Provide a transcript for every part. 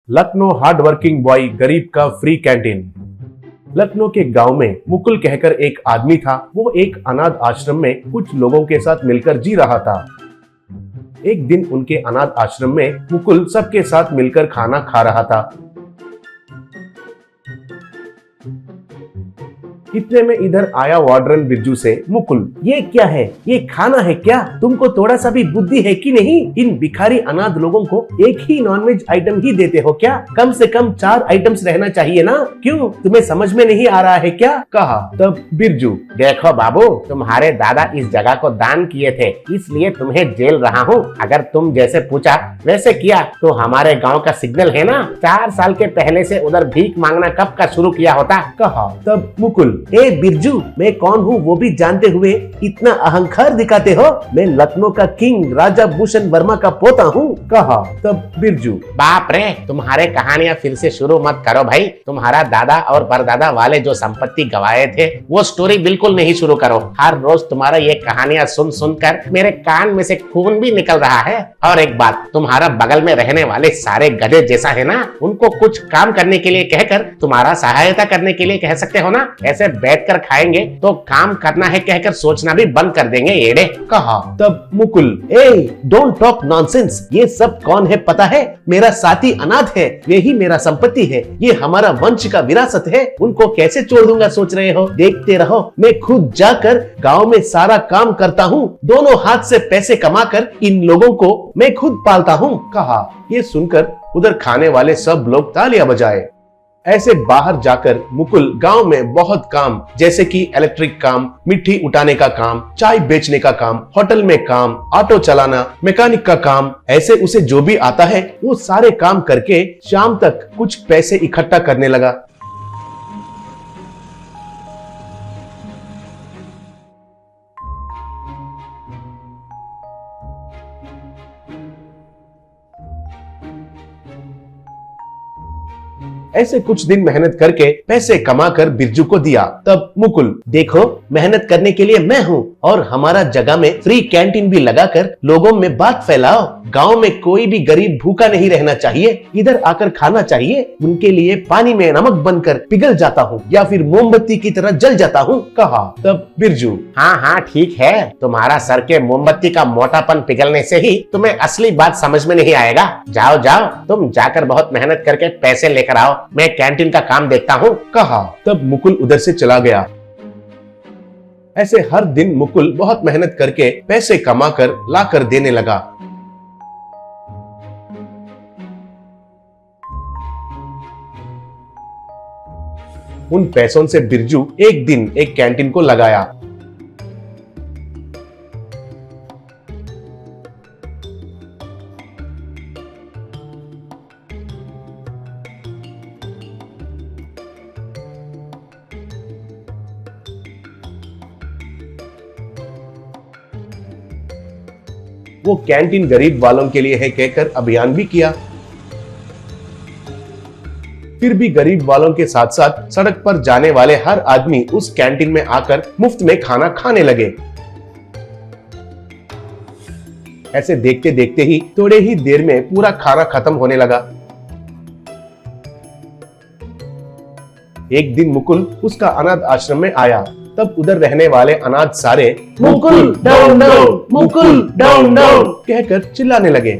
Lucknow hard working boy गरीब का free canteen. Lucknow के गांव में मुकुल कहकर एक आदमी था। वो एक अनाथ आश्रम में कुछ लोगों के साथ मिलकर जी रहा था। एक दिन उनके अनाथ आश्रम में मुकुल सबके साथ मिलकर खाना खा रहा था। इतने में इधर आया वार्डन बिरजू से मुकुल, ये क्या है? ये खाना है क्या? तुमको थोड़ा सा भी बुद्धि है कि नहीं? इन भिखारी अनाथ लोगों को एक ही नॉनवेज आइटम ही देते हो क्या? कम से कम 4 आइटम्स रहना चाहिए ना? क्यों, तुम्हें समझ में नहीं आ रहा है क्या? कहा। तब बिरजू, देखो बाबू, तुम्हारे दादा इस जगह को दान किए थे, इसलिए तुम्हें जेल रहा हूँ। अगर तुम जैसे पूछा वैसे किया तो हमारे गाँव का सिग्नल है ना, 4 साल के पहले से उधर भीख मांगना कब का शुरू किया होता। कहा। तब मुकुल, ए बिरजू, मैं कौन हूँ वो भी जानते हुए इतना अहंकार दिखाते हो? मैं लखनऊ का किंग राजा भूषण वर्मा का पोता हूँ। कहा। तब बिरजू, बाप रे, तुम्हारे कहानियां फिर से शुरू मत करो भाई। तुम्हारा दादा और परदादा वाले जो संपत्ति गवाए थे वो स्टोरी बिल्कुल नहीं शुरू करो। हर रोज तुम्हारा ये कहानियां सुन सुनकर मेरे कान में से खून भी निकल रहा है। और एक बात, तुम्हारा बगल में रहने वाले सारे गधे जैसा है ना, उनको कुछ काम करने के लिए कहकर तुम्हारा सहायता करने के लिए कह सकते हो ना। ऐसे बैठकर खाएंगे तो काम करना है कहकर सोचना भी बंद कर देंगे येड़े। कहा। तब मुकुल, ए डोंट टॉक नॉनसेंस। ये सब कौन है पता है? मेरा साथी अनाथ है, यही मेरा संपत्ति है, ये हमारा वंश का विरासत है। उनको कैसे छोड़ दूंगा सोच रहे हो? देखते रहो, मैं खुद जाकर गांव में सारा काम करता हूँ। दोनों हाथ से पैसे कमाकर इन लोगों को मैं खुद पालता हूँ। कहा। ये सुनकर उधर खाने वाले सब लोग तालियां बजाए। ऐसे बाहर जाकर मुकुल गांव में बहुत काम, जैसे कि इलेक्ट्रिक काम, मिट्टी उठाने का काम, चाय बेचने का काम, होटल में काम, ऑटो चलाना, मैकेनिक का काम, ऐसे उसे जो भी आता है वो सारे काम करके शाम तक कुछ पैसे इकट्ठा करने लगा। ऐसे कुछ दिन मेहनत करके पैसे कमाकर बिरजू को दिया। तब मुकुल, देखो, मेहनत करने के लिए मैं हूँ और हमारा जगह में फ्री कैंटीन भी लगाकर लोगों में बात फैलाओ। गांव में कोई भी गरीब भूखा नहीं रहना चाहिए, इधर आकर खाना चाहिए। उनके लिए पानी में नमक बनकर पिघल जाता हूँ या फिर मोमबत्ती की तरह जल जाता हूँ। कहा। तब बिरजू, हाँ हाँ ठीक है, तुम्हारा सर के मोमबत्ती का मोटापन पिघलने से ही तुम्हें असली बात समझ में नहीं आएगा। जाओ जाओ, तुम जाकर बहुत मेहनत करके पैसे लेकर आओ, मैं कैंटीन का काम देखता हूँ। कहा। तब मुकुल उधर से चला गया। ऐसे हर दिन मुकुल बहुत मेहनत करके पैसे कमाकर लाकर देने लगा। उन पैसों से बिरजू एक दिन एक कैंटीन को लगाया। वो कैंटीन गरीब वालों के लिए है कहकर अभियान भी किया। फिर भी गरीब वालों के साथ साथ सड़क पर जाने वाले हर आदमी उस कैंटीन में आकर मुफ्त में खाना खाने लगे। ऐसे देखते देखते ही थोड़े ही देर में पूरा खाना खत्म होने लगा। एक दिन मुकुल उसका अनाथ आश्रम में आया। तब उधर रहने वाले अनाथ सारे Mukul down down, Mukul down down कहकर चिल्लाने लगे।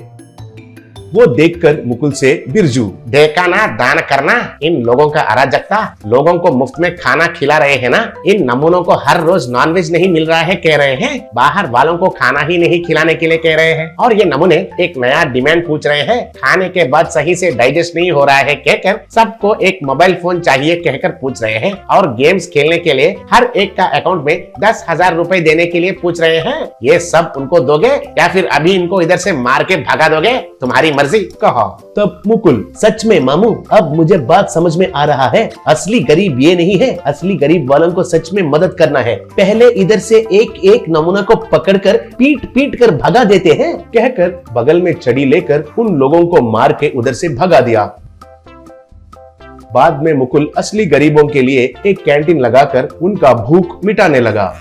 वो देखकर मुकुल से बिरजू, देखा ना दान करना, इन लोगों का अराजकता। लोगों को मुफ्त में खाना खिला रहे हैं ना, इन नमूनों को हर रोज नॉनवेज नहीं मिल रहा है कह रहे हैं, बाहर वालों को खाना ही नहीं खिलाने के लिए कह रहे हैं। और ये नमूने एक नया डिमांड पूछ रहे हैं, खाने के बाद सही से डाइजेस्ट नहीं हो रहा है कहकर सबको एक मोबाइल फोन चाहिए कहकर पूछ रहे हैं। और गेम्स खेलने के लिए हर एक का अकाउंट में 10,000 रुपए देने के लिए पूछ रहे हैं। ये सब उनको दोगे या फिर अभी इनको इधर से मार के भगा दोगे? तुम्हारी मर्जी। कहा। तब मुकुल, सच में मामू, अब मुझे बात समझ में आ रहा है। असली गरीब ये नहीं है, असली गरीब वालों को सच में मदद करना है। पहले इधर से एक एक नमूना को पकड़कर पीट पीट कर भगा देते हैं कहकर बगल में छड़ी लेकर उन लोगों को मार के उधर से भगा दिया। बाद में मुकुल असली गरीबों के लिए एक कैंटीन लगाकर उनका भूख मिटाने लगा।